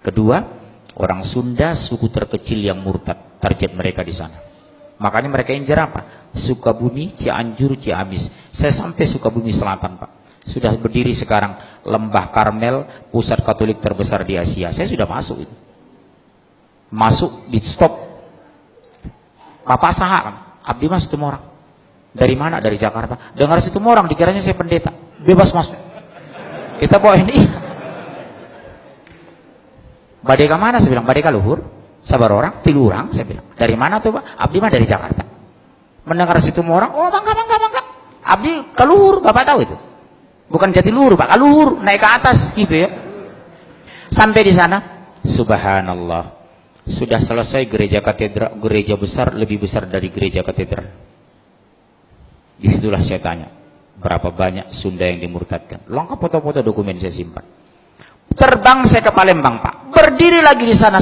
Kedua, orang Sunda suku terkecil yang murtad, target mereka di sana. Makanya mereka incar apa? Sukabumi, Cianjur, Ciamis. Saya sampai Sukabumi Selatan, Pak. Sudah berdiri sekarang Lembah Karmel, pusat Katolik terbesar di Asia. Saya sudah masuk itu. Masuk di stop. Papa saha kan? Abdi mas itu orang. Dari mana? Dari Jakarta. Dengar situ orang, dikiranya saya pendeta. Bebas masuk. Kita bawa ini. Badeka mana? Saya bilang, badeka luhur. Sabar orang, tilu orang. Saya bilang, dari mana tuh Pak? Abdi mah dari Jakarta. Mendengar situ orang, oh bangga. Abdi keluhur, Bapak tahu itu. Bukan Jatiluhur Pak, keluhur, naik ke atas gitu ya. Sampai di sana, subhanallah. Sudah selesai gereja katedral, gereja besar, lebih besar dari gereja katedral. Disitulah saya tanya, berapa banyak Sunda yang dimurtadkan? Lengkap foto-foto dokumen saya simpan. Terbang saya ke Palembang Pak, berdiri lagi di sana,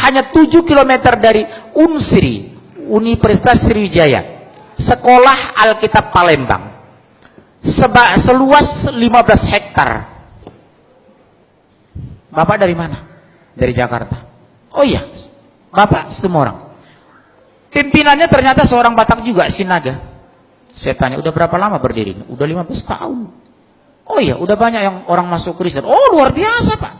hanya 7 km dari Unsri, Universitas Sriwijaya, Sekolah Alkitab Palembang, seluas 15 hektar. Bapak dari mana? Dari Jakarta. Oh iya, Bapak semua orang. Pimpinannya ternyata seorang Batak juga, Sinaga. Saya tanya, udah berapa lama berdiri? Udah 15 tahun. Oh iya, udah banyak yang orang masuk Kristen. Oh luar biasa Pak.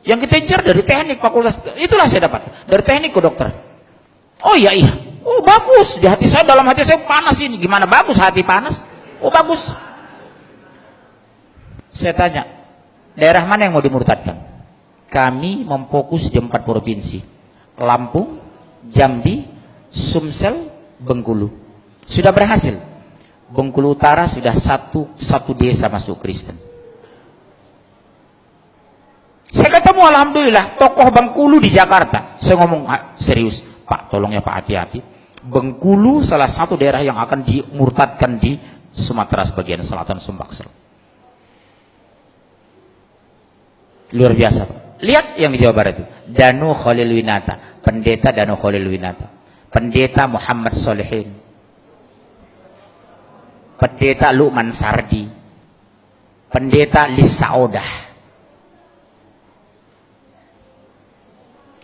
Yang kita incar dari teknik fakultas, itulah saya dapat. Dari teknik ke dokter. Oh iya. Oh bagus. Di hati saya, dalam hati saya panas ini. Gimana bagus hati panas? Oh bagus. Saya tanya, daerah mana yang mau dimurtadkan? Kami memfokus di 4 provinsi. Lampung, Jambi, Sumsel, Bengkulu. Sudah berhasil. Bengkulu Utara sudah satu desa masuk Kristen. Saya ketemu alhamdulillah tokoh Bengkulu di Jakarta. Saya ngomong serius, Pak tolong ya Pak hati-hati. Bengkulu salah satu daerah yang akan dimurtadkan di Sumatera sebagian selatan, Sumbaksel. Luar biasa Pak. Lihat yang di Jawa Barat itu, Danu Khalil Winata, pendeta Danu Khalil Winata, pendeta Muhammad Solehin, pendeta Luqman Sardi, pendeta Lisa Odah.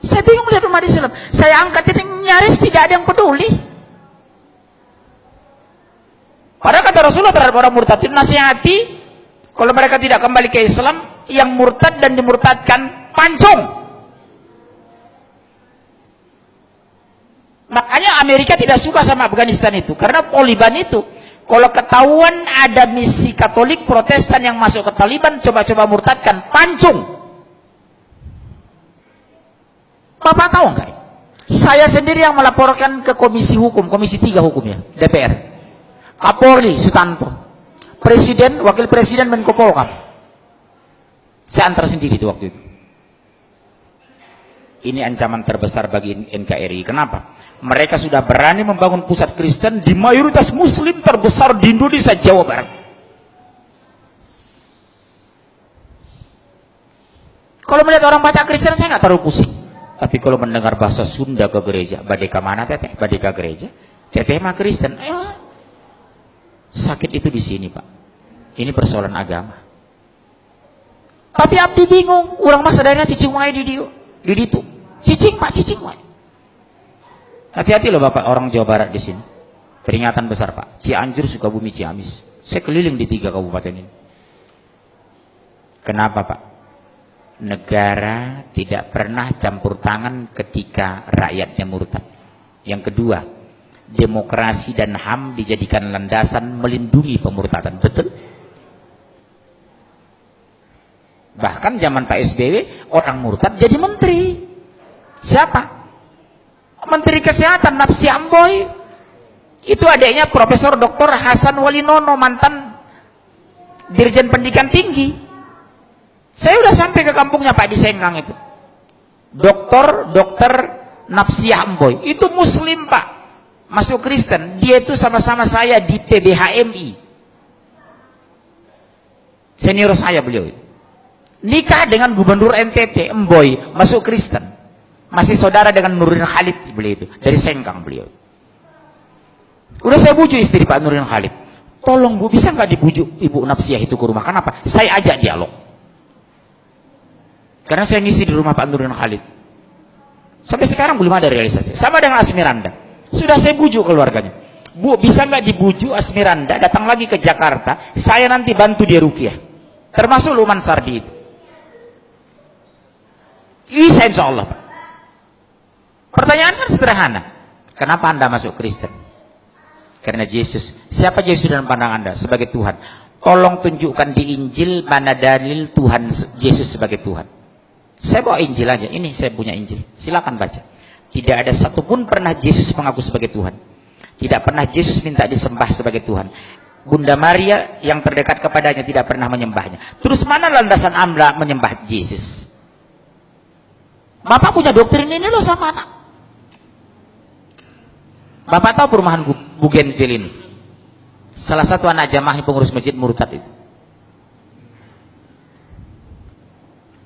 Saya bingung lihat umat Islam. Saya angkat ini nyaris tidak ada yang peduli. Padahal kata Rasulullah terhadap orang murtad, nasihati kalau mereka tidak kembali ke Islam, yang murtad dan dimurtadkan pancung. Makanya Amerika tidak suka sama Afghanistan itu, karena Taliban itu kalau ketahuan ada misi Katolik Protestan yang masuk ke Taliban, coba-coba murtadkan, pancung. Bapak tahu enggak? Saya sendiri yang melaporkan ke Komisi Hukum, Komisi 3 Hukumnya, DPR. Kapolri Sutanto, Presiden, Wakil Presiden, Menko Polhukam. Saya antar sendiri itu waktu itu. Ini ancaman terbesar bagi NKRI. Kenapa? Mereka sudah berani membangun pusat Kristen di mayoritas Muslim terbesar di Indonesia, Jawa Barat. Kalau melihat orang baca Kristen, saya nggak terlalu pusing. Tapi kalau mendengar bahasa Sunda ke gereja, badeka mana teteh? Badeka gereja, teteh mah Kristen. Sakit itu di sini Pak. Ini persoalan agama. Tapi abdi bingung, orang mah sadarnya cicing wae di ditu. Cicing Pak, cicing wae. Hati-hati loh Bapak orang Jawa Barat di sini. Peringatan besar Pak. Cianjur, Sukabumi, Ciamis. Saya keliling di 3 kabupaten ini. Kenapa Pak? Negara tidak pernah campur tangan ketika rakyatnya murtad. Yang kedua, demokrasi dan HAM dijadikan landasan melindungi pemurtadan. Betul? Bahkan zaman Pak SBY, orang murtad jadi menteri. Siapa? Menteri Kesehatan, Nafsi Amboy. Itu adiknya Profesor Dr. Hasan Walinono, mantan Dirjen Pendidikan Tinggi. Saya udah sampai ke kampungnya Pak di Sengkang itu. Dokter Nafsi Amboy. Itu Muslim Pak. Masuk Kristen. Dia itu sama-sama saya di PBHMI. Senior saya beliau itu. Nikah dengan Gubernur NTT, Emboy, masuk Kristen. Masih saudara dengan Nurdin Khalid beliau itu. Dari Sengkang beliau. Udah saya bujuk istri Pak Nurdin Khalid. Tolong Bu, bisa nggak dibujuk Ibu Nafsiyah itu ke rumah? Kenapa? Saya ajak dialog. Karena saya ngisi di rumah Pak Nurdin Khalid. Sampai sekarang belum ada realisasi. Sama dengan Asmiranda. Sudah saya bujuk keluarganya. Bu, bisa nggak dibujuk Asmiranda datang lagi ke Jakarta? Saya nanti bantu dia ruqyah. Termasuk Luman Sardi itu. Bisa insya Allah, Pak. Pertanyaan kan sederhana. Kenapa Anda masuk Kristen? Karena Yesus. Siapa Yesus dalam pandang Anda? Sebagai Tuhan. Tolong tunjukkan di Injil mana dalil Tuhan Yesus sebagai Tuhan. Saya bawa Injil aja. Ini saya punya Injil. Silakan baca. Tidak ada satupun pernah Yesus mengaku sebagai Tuhan. Tidak pernah Yesus minta disembah sebagai Tuhan. Bunda Maria yang terdekat kepadanya tidak pernah menyembahnya. Terus mana landasan Anda menyembah Yesus? Bapak punya doktrin ini loh sama anak. Bapak tahu perumahan Bougainville ini? Salah satu anak jamaah pengurus masjid murtad itu.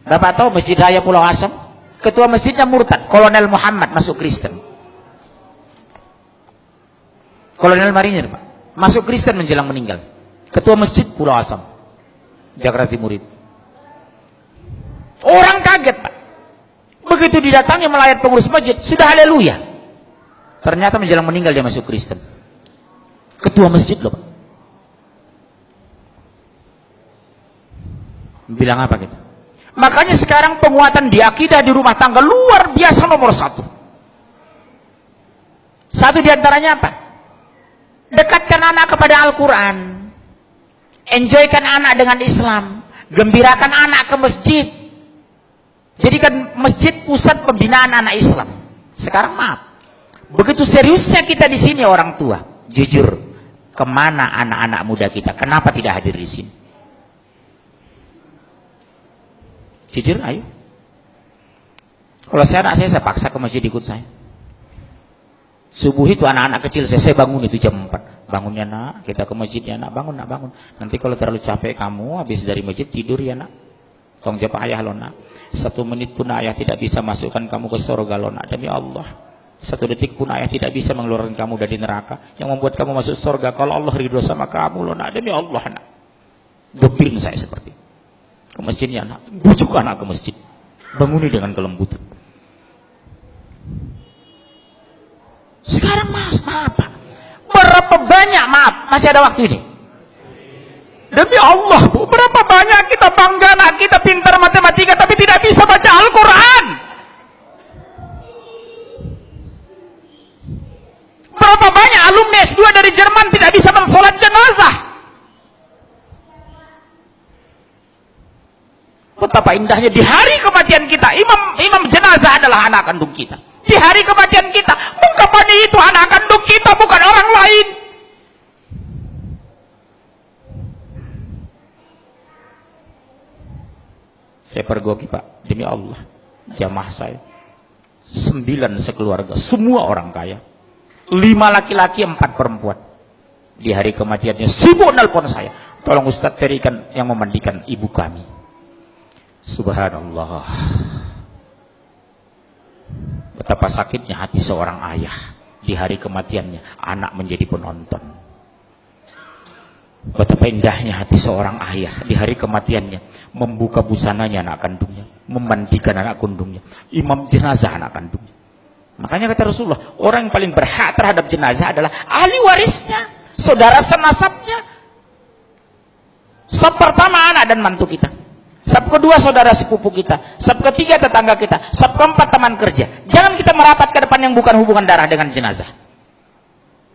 Bapak tahu Masjid Raya Pulau Asam? Ketua masjidnya murtad, Kolonel Muhammad masuk Kristen. Kolonel Marinir, Pak. Masuk Kristen menjelang meninggal. Ketua masjid Pulau Asam, Jakarta Timur itu. Orang kaget, Pak. Begitu didatangi melayat pengurus masjid, sudah haleluya. Ternyata menjelang meninggal dia masuk Kristen. Ketua masjid loh, Pak. Bilang apa gitu? Makanya sekarang penguatan di akidah di rumah tangga luar biasa nomor satu. Satu diantaranya apa? Dekatkan anak kepada Al-Quran. Enjoykan anak dengan Islam. Gembirakan anak ke masjid. Jadikan masjid pusat pembinaan anak Islam. Sekarang maaf. Begitu seriusnya kita di sini orang tua. Jujur, kemana anak-anak muda kita? Kenapa tidak hadir di sini? Jujur, ayo. Kalau anak saya paksa ke masjid ikut saya. Subuh itu anak-anak kecil saya bangun itu jam 4. Bangunnya nak, kita ke masjid ya nak, bangun nak, bangun. Nanti kalau terlalu capek kamu, habis dari masjid tidur ya nak. Tolong jawab ayah lo nak. 1 menit pun ayah tidak bisa masukkan kamu ke surga lo nak, demi Allah. 1 detik pun ayah tidak bisa mengeluarkan kamu dari neraka. Yang membuat kamu masuk surga kalau Allah ridho sama kamu lo nak, demi Allah nak. Doktrin saya seperti itu. Ke masjidnya anak, bujuk anak ke masjid, banguni dengan kelembutan. Sekarang maaf Pak, berapa banyak, maaf masih ada waktu ini, demi Allah Bu, berapa banyak kita bangga anak kita pintar matematika tapi tidak bisa baca Al-Quran. Berapa banyak alumni S2 dari Jerman tidak bisa mensolat jenazah. Betapa indahnya di hari kematian kita, imam jenazah adalah anak kandung kita. Di hari kematian kita, ungkapannya itu anak kandung kita, bukan orang lain. Saya pergoki Pak, demi Allah, jamaah saya 9 sekeluarga, semua orang kaya, 5 laki-laki 4 perempuan. Di hari kematiannya sibuk nelpon saya, tolong Ustadz carikan yang memandikan ibu kami. Subhanallah. Betapa sakitnya hati seorang ayah di hari kematiannya, anak menjadi penonton. Betapa indahnya hati seorang ayah di hari kematiannya, membuka busananya anak kandungnya, memandikan anak kandungnya, imam jenazah anak kandungnya. Makanya kata Rasulullah, orang yang paling berhak terhadap jenazah adalah ahli warisnya, saudara senasabnya. Sab pertama anak dan mantu kita. Sab kedua saudara sepupu kita, sab ketiga tetangga kita, sab keempat teman kerja. Jangan kita merapat ke depan yang bukan hubungan darah dengan jenazah.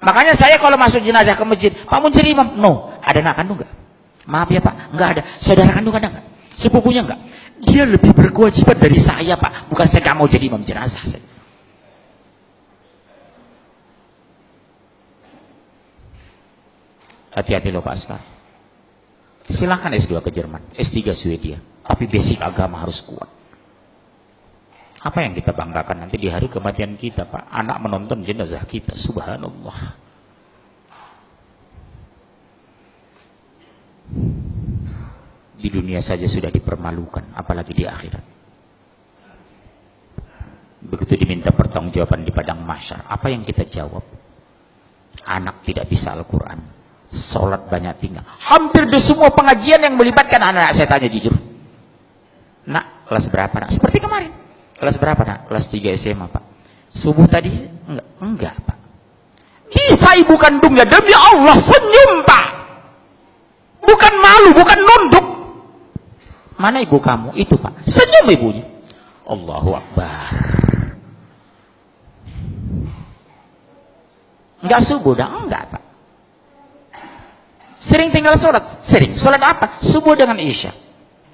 Makanya saya kalau masuk jenazah ke masjid, Pak Muncir imam, no, ada anak kandung nggak? Maaf ya Pak, nggak ada. Saudara kandung ada nggak? Sepupunya nggak? Dia lebih berkewajiban dari saya Pak, bukan saya nggak mau jadi imam jenazah. Hati-hati loh Pak sekarang. Silahkan S2 ke Jerman, S3 Swedia, tapi basic agama harus kuat. Apa yang kita banggakan nanti di hari kematian kita Pak? Anak menonton jenazah kita, subhanallah. Di dunia saja sudah dipermalukan, apalagi di akhirat. Begitu diminta pertanggungjawaban di padang mahsyar, apa yang kita jawab? Anak tidak bisa Al-Quran, sholat banyak tinggal. Hampir di semua pengajian yang melibatkan anak-anak, saya tanya jujur, nak, Kelas berapa nak? Seperti kemarin. Kelas berapa nak? Kelas 3 SMA Pak. Subuh tadi? Enggak Pak. Bisa ibu kandungnya demi Allah senyum Pak. Bukan malu, bukan nunduk. Mana ibu kamu? Itu Pak. Senyum ibunya. Allahu Akbar. Enggak subuh dah? Enggak Pak. Sering tinggal sholat? Sering. Sholat apa? Subuh dengan Isya.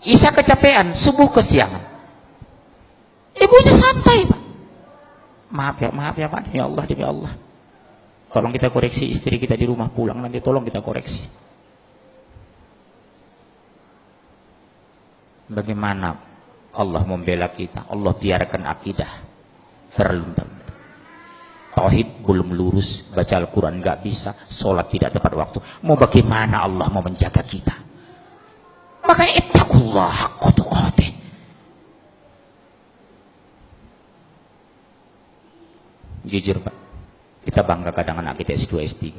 Isya kecapean, subuh kesiangan. Ibunya santai Pak. Maaf ya Pak, demi Allah. Tolong kita koreksi istri kita di rumah pulang nanti, tolong kita koreksi. Bagaimana Allah membela kita? Allah biarkan akidah terluntar. Tauhid belum lurus, baca Al-Quran nggak bisa, sholat tidak tepat waktu. Mau bagaimana Allah mau menjaga kita? Makanya ittaqullah haqqa tuqatih. Jujur Pak, kita bangga kadang anak kita S2, S3,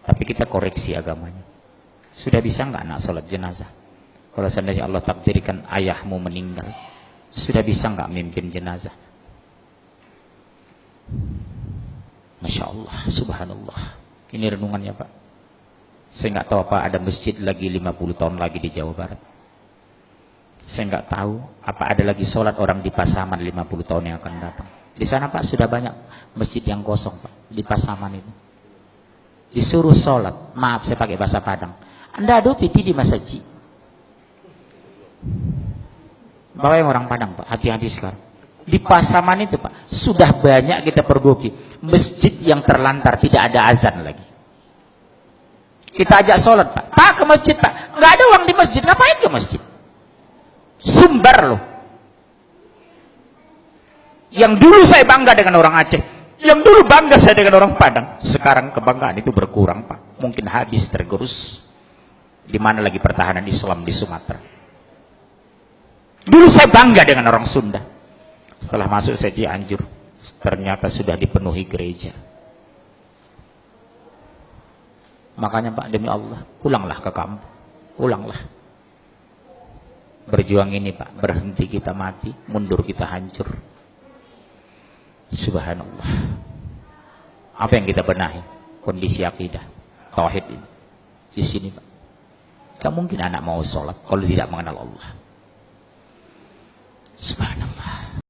tapi kita koreksi agamanya. Sudah bisa nggak anak sholat jenazah? Kalau seandainya Allah takdirkan ayahmu meninggal, sudah bisa nggak mimpin jenazah? Masya Allah, subhanallah. Ini renungannya Pak. Saya nggak tahu apa ada masjid lagi 50 tahun lagi di Jawa Barat. Saya nggak tahu apa ada lagi sholat orang di Pasaman 50 tahun yang akan datang. Di sana Pak sudah banyak masjid yang kosong Pak, di Pasaman itu. Disuruh sholat, maaf saya pakai bahasa Padang. Anda adu piti di masjid. Bawa yang orang Padang Pak, hati-hati sekarang. Di Pasaman itu Pak, sudah banyak kita pergoki masjid yang terlantar, tidak ada azan lagi. Kita ajak sholat Pak, Pak ke masjid Pak, nggak ada uang di masjid, ngapain ke masjid? Sumbar loh. Yang dulu saya bangga dengan orang Aceh, yang dulu bangga saya dengan orang Padang, sekarang kebanggaan itu berkurang Pak, mungkin habis tergerus. Di mana lagi pertahanan Islam di Sumatera? Dulu saya bangga dengan orang Sunda. Setelah masuk saya Cianjur, ternyata sudah dipenuhi gereja. Makanya Pak, demi Allah, pulanglah ke kampung, pulanglah. Berjuang ini Pak, berhenti kita mati, mundur kita hancur. Subhanallah. Apa yang kita benahi? Kondisi akidah, tauhid ini. Di sini Pak, gak mungkin anak mau sholat kalau tidak mengenal Allah. Subhanallah.